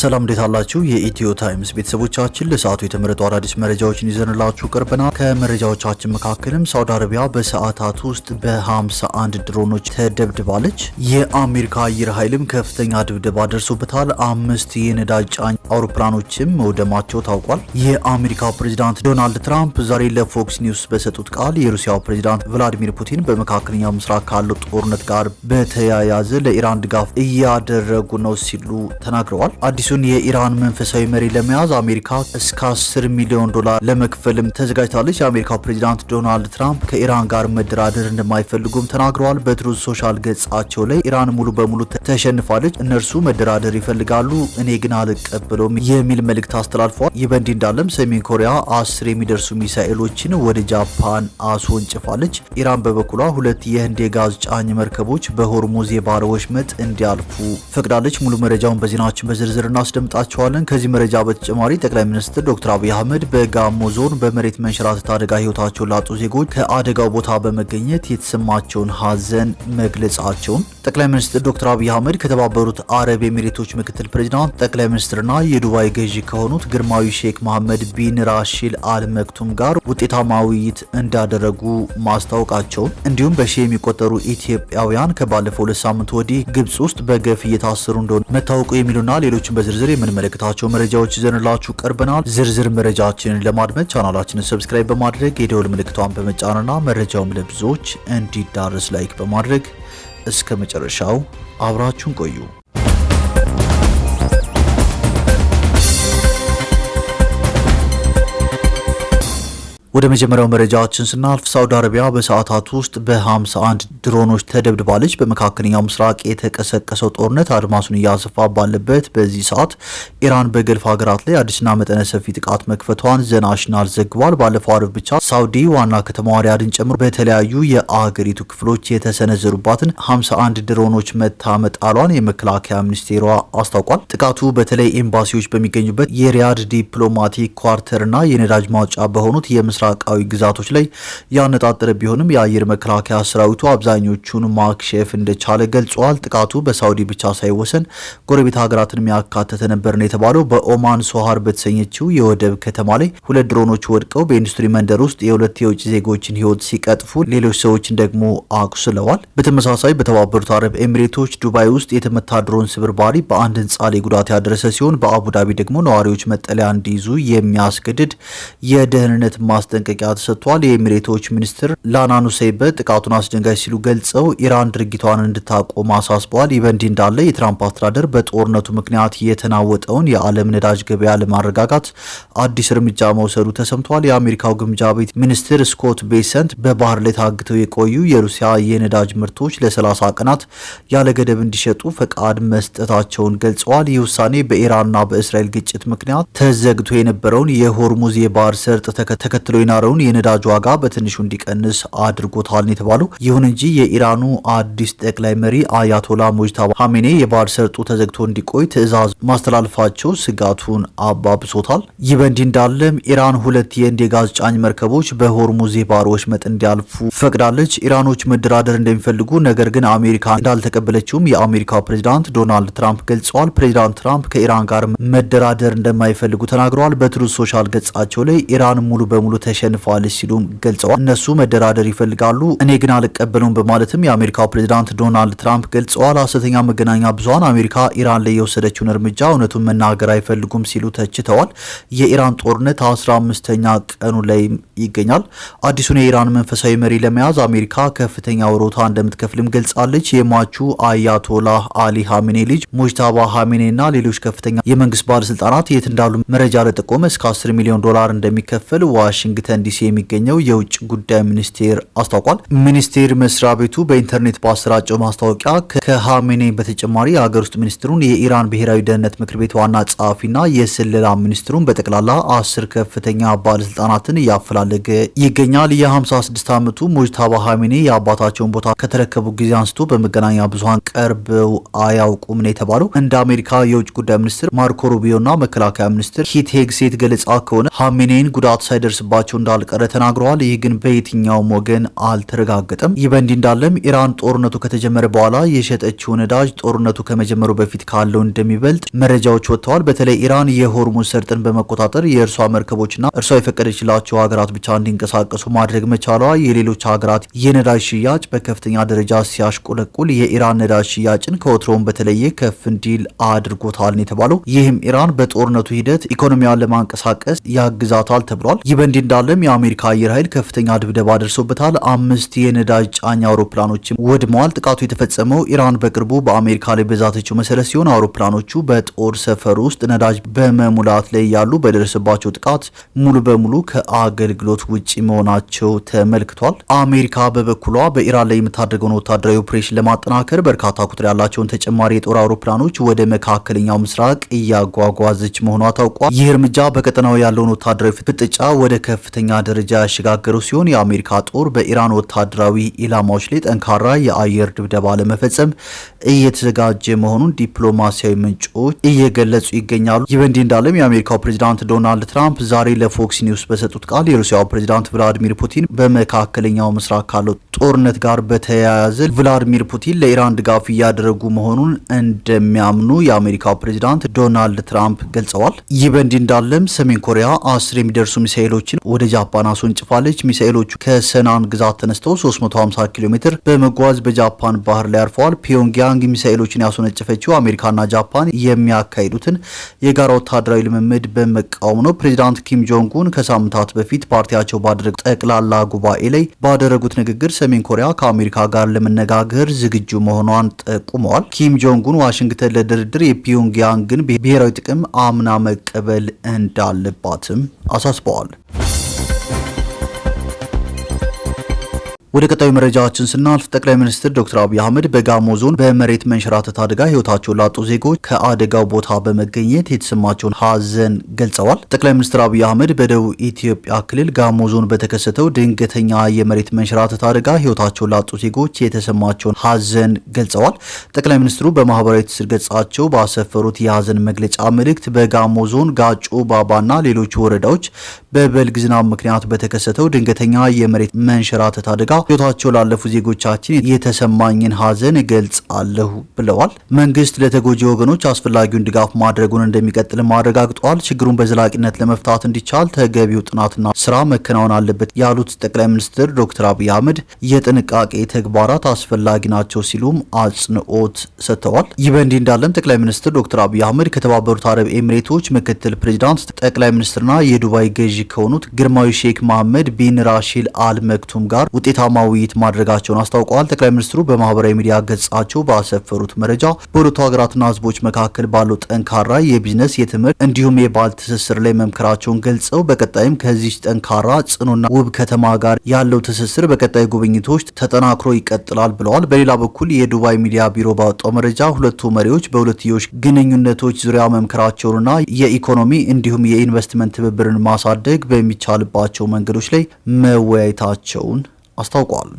ሰላም እንዴት አላችሁ? የኢትዮ ታይምስ ቤተሰቦቻችን ለሰዓቱ የተመረጡ አዳዲስ መረጃዎችን ይዘንላችሁ ቀርበናል። ከመረጃዎቻችን መካከልም ሳውዲ አረቢያ በሰዓታት ውስጥ በ51 ድሮኖች ተደብድባለች። የአሜሪካ አየር ኃይልም ከፍተኛ ድብደባ ደርሶበታል። 5 የነዳጅ ጫኝ አውሮፕላኖችም መውደማቸው ታውቋል። የአሜሪካው ፕሬዝዳንት ዶናልድ ትራምፕ ዛሬ ለፎክስ ኒውስ በሰጡት ቃል የሩሲያው ፕሬዝዳንት ቭላዲሚር ፑቲን በመካከለኛው ምስራቅ ካለው ጦርነት ጋር በተያያዘ ለኢራን ድጋፍ እያደረጉ ነው ሲሉ ተናግረዋል። አዲሱን የኢራን መንፈሳዊ መሪ ለመያዝ አሜሪካ እስከ $10 ሚሊዮን ለመክፈልም ተዘጋጅታለች። የአሜሪካው ፕሬዝዳንት ዶናልድ ትራምፕ ከኢራን ጋር መደራደር እንደማይፈልጉም ተናግረዋል። በትሩዝ ሶሻል ገጻቸው ላይ ኢራን ሙሉ በሙሉ ተሸንፋለች፣ እነርሱ መደራደር ይፈልጋሉ፣ እኔ ግን አልቀበለውም የሚል መልእክት አስተላልፈዋል። ይህ በእንዲህ እንዳለም ሰሜን ኮሪያ 10 የሚደርሱ ሚሳኤሎችን ወደ ጃፓን አስወንጭፋለች። ኢራን በበኩሏ 2 የህንድ የጋዝ ጫኝ መርከቦች በሆርሙዝ የባህር ወሽመጥ እንዲያልፉ ፈቅዳለች። ሙሉ መረጃውን በዜናችን በዝርዝር እናስደምጣቸዋለን። ከዚህ መረጃ በተጨማሪ ጠቅላይ ሚኒስትር ዶክተር አብይ አህመድ በጋሞ ዞን በመሬት መንሸራተት አደጋ ህይወታቸውን ላጡ ዜጎች ከአደጋው ቦታ በመገኘት የተሰማቸውን ሀዘን መግለጻቸውን ጠቅላይ ሚኒስትር ዶክተር አብይ አህመድ ከተባበሩት አረብ ኤሚሬቶች ምክትል ፕሬዝዳንት ጠቅላይ ሚኒስትርና የዱባይ ገዢ ከሆኑት ግርማዊ ሼክ መሐመድ ቢን ራሺድ አል መክቱም ጋር ውጤታማ ውይይት እንዳደረጉ ማስታወቃቸውን እንዲሁም በሺህ የሚቆጠሩ ኢትዮጵያውያን ከባለፈው 2 ሳምንት ወዲህ ግብጽ ውስጥ በገፍ እየታሰሩ እንደሆነ መታወቁ የሚሉና ሌሎችን በዝርዝር የምንመለከታቸው መረጃዎች ይዘንላችሁ ቀርበናል። ዝርዝር መረጃችንን ለማድመጥ ቻናላችንን ሰብስክራይብ በማድረግ የደወል ምልክቷን በመጫንና መረጃውም ለብዙዎች እንዲዳረስ ላይክ በማድረግ እስከ መጨረሻው አብራችሁን ቆዩ። ወደ መጀመሪያው መረጃችን ስናልፍ ሳውዲ አረቢያ በሰዓታት ውስጥ በ51 ድሮኖች ተደብድባለች። በመካከለኛው ምስራቅ የተቀሰቀሰው ጦርነት አድማሱን እያሰፋ ባለበት በዚህ ሰዓት ኢራን በገልፍ ሀገራት ላይ አዲስና መጠነ ሰፊ ጥቃት መክፈቷን ዘናሽናል ዘግቧል። ባለፈው አርብ ብቻ ሳውዲ ዋና ከተማዋ ሪያድን ጨምሮ በተለያዩ የአገሪቱ ክፍሎች የተሰነዘሩባትን 51 ድሮኖች መታ መጣሏን የመከላከያ ሚኒስቴሯ አስታውቋል። ጥቃቱ በተለይ ኤምባሲዎች በሚገኙበት የሪያድ ዲፕሎማቲክ ኳርተርና የነዳጅ ማውጫ በሆኑት ምስራቃዊ ግዛቶች ላይ ያነጣጠረ ቢሆንም የአየር መከላከያ ሰራዊቱ አብዛኞቹን ማክሸፍ እንደቻለ ገልጿል። ጥቃቱ በሳውዲ ብቻ ሳይወሰን ጎረቤት ሀገራትን ያካተተ ነበር ነው የተባለው። በኦማን ሶሃር በተሰኘችው የወደብ ከተማ ላይ 2 ድሮኖች ወድቀው በኢንዱስትሪ መንደር ውስጥ የ2 የውጭ ዜጎችን ሕይወት ሲቀጥፉ ሌሎች ሰዎችን ደግሞ አቁስለዋል። በተመሳሳይ በተባበሩት አረብ ኤሚሬቶች ዱባይ ውስጥ የተመታ ድሮን ስብርባሪ በአንድ ህንፃ ላይ ጉዳት ያደረሰ ሲሆን በአቡዳቢ ደግሞ ነዋሪዎች መጠለያ እንዲይዙ የሚያስገድድ የደህንነት ማስጠንቀቂያ ተሰጥቷል። የኤሚሬቶች ሚኒስትር ላናኑ ሰይበት ጥቃቱን አስደንጋጭ ሲሉ ገልጸው ኢራን ድርጊቷን እንድታቆም አሳስበዋል። ይህ በእንዲህ እንዳለ የትራምፕ አስተዳደር በጦርነቱ ምክንያት የተናወጠውን የዓለም ነዳጅ ገበያ ለማረጋጋት አዲስ እርምጃ መውሰዱ ተሰምቷል። የአሜሪካው ግምጃ ቤት ሚኒስትር ስኮት ቤሰንት በባህር ላይ ታግተው የቆዩ የሩሲያ የነዳጅ ምርቶች ለ30 ቀናት ያለ ገደብ እንዲሸጡ ፈቃድ መስጠታቸውን ገልጸዋል። ይህ ውሳኔ በኢራንና በእስራኤል ግጭት ምክንያት ተዘግቶ የነበረውን የሆርሙዝ የባህር ሰርጥ ተከትሎ የናረውን የነዳጅ ዋጋ በትንሹ እንዲቀንስ አድርጎታል የተባለው። ይሁን እንጂ የኢራኑ አዲስ ጠቅላይ መሪ አያቶላ ሙጅታባ ሀሜኔ የባህር ሰርጡ ተዘግቶ እንዲቆይ ትዕዛዝ ማስተላለፋቸው ስጋቱን አባብሶታል። ይህ በእንዲህ እንዳለም ኢራን 2 የህንድ የጋዝ ጫኝ መርከቦች በሆርሙዝ የባህር ወሽመጥ እንዲያልፉ ፈቅዳለች። ኢራኖች መደራደር እንደሚፈልጉ ነገር ግን አሜሪካ እንዳልተቀበለችውም የአሜሪካው ፕሬዝዳንት ዶናልድ ትራምፕ ገልጸዋል። ፕሬዝዳንት ትራምፕ ከኢራን ጋር መደራደር እንደማይፈልጉ ተናግረዋል። በትሩዝ ሶሻል ገጻቸው ላይ ኢራን ሙሉ በሙሉ ተሸንፈዋል ሲሉም ገልጸዋል። እነሱ መደራደር ይፈልጋሉ፣ እኔ ግን አልቀበለውም በማለትም የአሜሪካው ፕሬዝዳንት ዶናልድ ትራምፕ ገልጸዋል። ሐሰተኛ መገናኛ ብዙሃን አሜሪካ ኢራን ላይ የወሰደችውን እርምጃ እውነቱን መናገር አይፈልጉም ሲሉ ተችተዋል። የኢራን ጦርነት 15ኛ ቀኑ ላይ ይገኛል። አዲሱን የኢራን መንፈሳዊ መሪ ለመያዝ አሜሪካ ከፍተኛ ወሮታ እንደምትከፍልም ገልጻለች። የሟቹ አያቶላህ አሊ ሀሜኔ ልጅ ሙጅታባ ሀሜኔና ሌሎች ከፍተኛ የመንግስት ባለስልጣናት የት እንዳሉ መረጃ ለጠቆመ እስከ $10 ሚሊዮን እንደሚከፈል ዋሽንግተን ዲሲ የሚገኘው የውጭ ጉዳይ ሚኒስቴር አስታውቋል። ሚኒስቴር መስሪያ ቤቱ በኢንተርኔት ባሰራጨው ማስታወቂያ ከሀሜኔ በተጨማሪ የሀገር ውስጥ ሚኒስትሩን፣ የኢራን ብሔራዊ ደህንነት ምክር ቤት ዋና ጸሐፊና የስለላ ሚኒስትሩን በጠቅላላ 10 ከፍተኛ ባለስልጣናትን እያፈላለገ ይገኛል። የ56 ዓመቱ ሙጅታባ ሀሜኔ የአባታቸውን ቦታ ከተረከቡ ጊዜ አንስቶ በመገናኛ ብዙሃን ቀርበው አያውቁም ነው የተባለው። እንደ አሜሪካ የውጭ ጉዳይ ሚኒስትር ማርኮ ሩቢዮና መከላከያ ሚኒስትር ኪት ሄግሴት ገለጻ ከሆነ ሀሜኔን ጉዳት ሳይደርስባቸው ሳይኖራቸው እንዳልቀረ ተናግረዋል። ይህ ግን በየትኛውም ወገን አልተረጋገጠም። ይህ በእንዲህ እንዳለም ኢራን ጦርነቱ ከተጀመረ በኋላ የሸጠችው ነዳጅ ጦርነቱ ከመጀመሩ በፊት ካለው እንደሚበልጥ መረጃዎች ወጥተዋል። በተለይ ኢራን የሆርሙዝ ሰርጥን በመቆጣጠር የእርሷ መርከቦችና እርሷ የፈቀደችላቸው ሀገራት ብቻ እንዲንቀሳቀሱ ማድረግ መቻሏ የሌሎች ሀገራት የነዳጅ ሽያጭ በከፍተኛ ደረጃ ሲያሽቆለቁል የኢራን ነዳጅ ሽያጭን ከወትሮውም በተለየ ከፍ እንዲል አድርጎታል የተባለው ይህም ኢራን በጦርነቱ ሂደት ኢኮኖሚያን ለማንቀሳቀስ ያግዛታል ተብሏል። ይህ በእንዲህ እንዳለም የአሜሪካ አየር ኃይል ከፍተኛ ድብደባ ደርሶበታል። 5 የነዳጅ ጫኝ አውሮፕላኖችም ወድመዋል። ጥቃቱ የተፈጸመው ኢራን በቅርቡ በአሜሪካ ላይ በዛተችው መሰረት ሲሆን አውሮፕላኖቹ በጦር ሰፈር ውስጥ ነዳጅ በመሙላት ላይ ያሉ በደረሰባቸው ጥቃት ሙሉ በሙሉ ከአገልግሎት ውጪ መሆናቸው ተመልክቷል። አሜሪካ በበኩሏ በኢራን ላይ የምታደርገውን ወታደራዊ ኦፕሬሽን ለማጠናከር በርካታ ቁጥር ያላቸውን ተጨማሪ የጦር አውሮፕላኖች ወደ መካከለኛው ምስራቅ እያጓጓዘች መሆኗ ታውቋል። ይህ እርምጃ በቀጠናው ያለውን ወታደራዊ ፍጥጫ ወደ ከፍተኛ ደረጃ ያሸጋገረው ሲሆን የአሜሪካ ጦር በኢራን ወታደራዊ ኢላማዎች ላይ ጠንካራ የአየር ድብደባ ለመፈጸም እየተዘጋጀ መሆኑን ዲፕሎማሲያዊ ምንጮች እየገለጹ ይገኛሉ። ይህ በእንዲህ እንዳለም የአሜሪካው ፕሬዚዳንት ዶናልድ ትራምፕ ዛሬ ለፎክስ ኒውስ በሰጡት ቃል የሩሲያው ፕሬዚዳንት ቭላዲሚር ፑቲን በመካከለኛው ምስራቅ ካለው ጦርነት ጋር በተያያዘ ቭላዲሚር ፑቲን ለኢራን ድጋፍ እያደረጉ መሆኑን እንደሚያምኑ የአሜሪካው ፕሬዚዳንት ዶናልድ ትራምፕ ገልጸዋል። ይህ በእንዲህ እንዳለም ሰሜን ኮሪያ 10 የሚደርሱ ሚሳኤሎችን ወደ ጃፓን አስወንጭፋለች። ሚሳኤሎቹ ከሰናን ግዛት ተነስተው 350 ኪሎ ሜትር በመጓዝ በጃፓን ባህር ላይ አርፈዋል። ፒዮንግያንግ ሚሳኤሎችን ያስወነጨፈችው አሜሪካና ጃፓን የሚያካሂዱትን የጋራ ወታደራዊ ልምምድ በመቃወም ነው። ፕሬዚዳንት ኪም ጆንግ ኡን ከሳምንታት በፊት ፓርቲያቸው ባደረጉት ጠቅላላ ጉባኤ ላይ ባደረጉት ንግግር ሰሜን ኮሪያ ከአሜሪካ ጋር ለመነጋገር ዝግጁ መሆኗን ጠቁመዋል። ኪም ጆንግ ኡን ዋሽንግተን ለድርድር የፒዮንግያንግን ብሔራዊ ጥቅም አምና መቀበል እንዳለባትም አሳስበዋል። ወደ ቀጣዩ መረጃችን ስናልፍ ጠቅላይ ሚኒስትር ዶክተር አብይ አህመድ በጋሞ ዞን በመሬት መንሸራተት አደጋ ህይወታቸውን ላጡ ዜጎች ከአደጋው ቦታ በመገኘት የተሰማቸውን ሀዘን ገልጸዋል። ጠቅላይ ሚኒስትር አብይ አህመድ በደቡብ ኢትዮጵያ ክልል ጋሞ ዞን በተከሰተው ድንገተኛ የመሬት መንሸራተት አደጋ ህይወታቸውን ላጡ ዜጎች የተሰማቸውን ሀዘን ገልጸዋል። ጠቅላይ ሚኒስትሩ በማህበራዊ ትስስር ገጻቸው ባሰፈሩት የሀዘን መግለጫ መልእክት በጋሞ ዞን ጋጮ ባባና ሌሎች ወረዳዎች በበልግ ዝናብ ምክንያት በተከሰተው ድንገተኛ የመሬት መንሸራተት አደጋ ህይወታቸው ላለፉ ዜጎቻችን የተሰማኝን ሀዘን እገልጻለሁ ብለዋል። መንግስት ለተጎጂ ወገኖች አስፈላጊውን ድጋፍ ማድረጉን እንደሚቀጥልም አረጋግጠዋል። ችግሩን በዘላቂነት ለመፍታት እንዲቻል ተገቢው ጥናትና ስራ መከናወን አለበት ያሉት ጠቅላይ ሚኒስትር ዶክተር አብይ አህመድ የጥንቃቄ ተግባራት አስፈላጊ ናቸው ሲሉም አጽንኦት ሰጥተዋል። ይህ በእንዲህ እንዳለም ጠቅላይ ሚኒስትር ዶክተር አብይ አህመድ ከተባበሩት አረብ ኤሚሬቶች ምክትል ፕሬዚዳንት ጠቅላይ ሚኒስትርና የዱባይ ገዢ ከሆኑት ግርማዊ ሼክ መሐመድ ቢን ራሺል አል መክቱም ጋር ውጤታማ ውይይት ማድረጋቸውን አስታውቀዋል። ጠቅላይ ሚኒስትሩ በማህበራዊ ሚዲያ ገጻቸው ባሰፈሩት መረጃ በሁለቱ ሀገራትና ህዝቦች መካከል ባለው ጠንካራ የቢዝነስ፣ የትምህርት እንዲሁም የባህል ትስስር ላይ መምከራቸውን ገልጸው በቀጣይም ከዚህ ጠንካራ ጽኑና ውብ ከተማ ጋር ያለው ትስስር በቀጣይ ጉብኝቶች ተጠናክሮ ይቀጥላል ብለዋል። በሌላ በኩል የዱባይ ሚዲያ ቢሮ ባወጣው መረጃ ሁለቱ መሪዎች በሁለትዮሽ ግንኙነቶች ዙሪያ መምከራቸውንና የኢኮኖሚ እንዲሁም የኢንቨስትመንት ትብብርን ማሳደግ በሚቻልባቸው መንገዶች ላይ መወያየታቸውን አስታውቋል።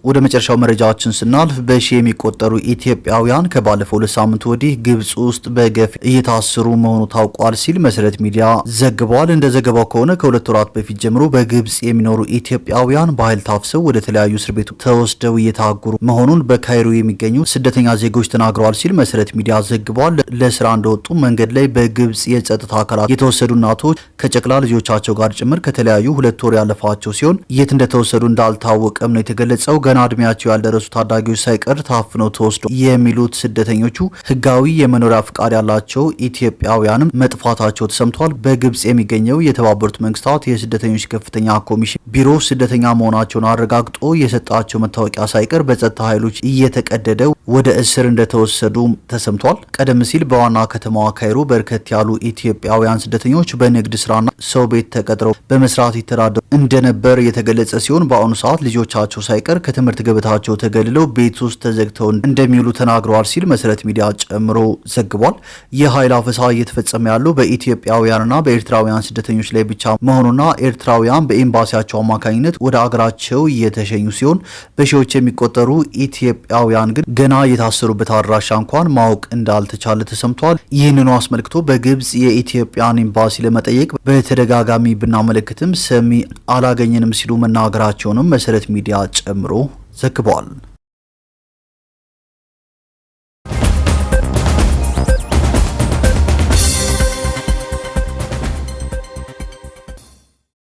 ወደ መጨረሻው መረጃችን ስናልፍ በሺ የሚቆጠሩ ኢትዮጵያውያን ከባለፈው 2 ሳምንት ወዲህ ግብጽ ውስጥ በገፍ እየታሰሩ መሆኑ ታውቋል ሲል መሰረት ሚዲያ ዘግቧል። እንደ ዘገባው ከሆነ ከ2 ወራት በፊት ጀምሮ በግብጽ የሚኖሩ ኢትዮጵያውያን በኃይል ታፍሰው ወደ ተለያዩ እስር ቤቶች ተወስደው እየታገሩ መሆኑን በካይሮ የሚገኙ ስደተኛ ዜጎች ተናግረዋል ሲል መሰረት ሚዲያ ዘግቧል። ለስራ እንደወጡ መንገድ ላይ በግብጽ የጸጥታ አካላት የተወሰዱ እናቶች ከጨቅላ ልጆቻቸው ጋር ጭምር ከተለያዩ 2 ወር ያለፋቸው ሲሆን የት እንደተወሰዱ እንዳልታወቀም ነው የተገለጸው። ገና እድሜያቸው ያልደረሱ ታዳጊዎች ሳይቀር ታፍነው ተወስዶ የሚሉት ስደተኞቹ ህጋዊ የመኖሪያ ፍቃድ ያላቸው ኢትዮጵያውያንም መጥፋታቸው ተሰምቷል። በግብጽ የሚገኘው የተባበሩት መንግስታት የስደተኞች ከፍተኛ ኮሚሽን ቢሮ ስደተኛ መሆናቸውን አረጋግጦ የሰጣቸው መታወቂያ ሳይቀር በጸጥታ ኃይሎች እየተቀደደ ወደ እስር እንደተወሰዱ ተሰምቷል። ቀደም ሲል በዋና ከተማዋ ካይሮ በርከት ያሉ ኢትዮጵያውያን ስደተኞች በንግድ ስራና ሰው ቤት ተቀጥረው በመስራት ይተዳደሩ እንደነበር የተገለጸ ሲሆን በአሁኑ ሰዓት ልጆቻቸው ሳይቀር ከትምህርት ገበታቸው ተገልለው ቤት ውስጥ ተዘግተው እንደሚውሉ ተናግረዋል ሲል መሰረት ሚዲያ ጨምሮ ዘግቧል። የኃይል አፈሳ እየተፈጸመ ያለው በኢትዮጵያውያንና በኤርትራውያን ስደተኞች ላይ ብቻ መሆኑና ኤርትራውያን በኤምባሲያቸው አማካኝነት ወደ አገራቸው እየተሸኙ ሲሆን በሺዎች የሚቆጠሩ ኢትዮጵያውያን ግን ገና የታሰሩበት አድራሻ እንኳን ማወቅ እንዳልተቻለ ተሰምቷል። ይህንኑ አስመልክቶ በግብጽ የኢትዮጵያን ኤምባሲ ለመጠየቅ በተደጋጋሚ ብናመለክትም ሰሚ አላገኘንም ሲሉ መናገራቸውንም መሰረት ሚዲያ ጨምሮ ዘግቧል።